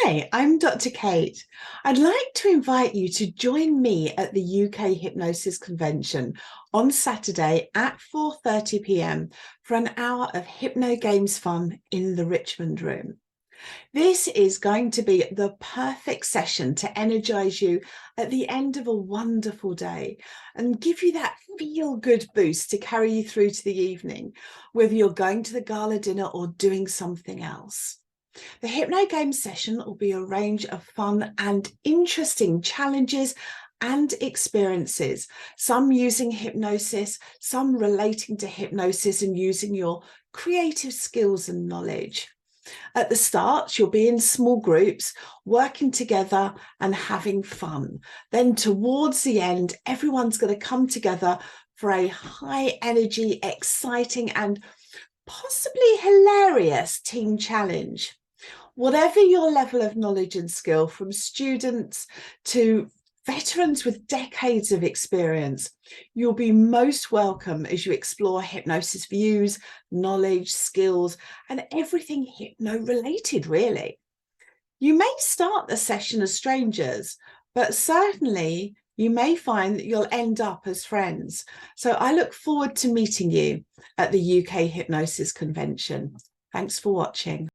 Hi, I'm Dr. Kate. I'd like to invite you to join me at the UK Hypnosis Convention on Saturday at 4:30 p.m. for an hour of Hypno Games fun in the Richmond room. This is going to be the perfect session to energize you at the end of a wonderful day and give you that feel-good boost to carry you through to the evening, whether you're going to the gala dinner or doing something else. The Hypno Game session will be a range of fun and interesting challenges and experiences, some using hypnosis, some relating to hypnosis and using your creative skills and knowledge. At the start, you'll be in small groups, working together and having fun. Then towards the end, everyone's going to come together for a high energy, exciting and possibly hilarious team challenge. Whatever your level of knowledge and skill, from students to veterans with decades of experience, you'll be most welcome as you explore hypnosis views, knowledge, skills, and everything hypno related, really. You may start the session as strangers, but certainly you may find that you'll end up as friends. So I look forward to meeting you at the UK Hypnosis Convention. Thanks for watching.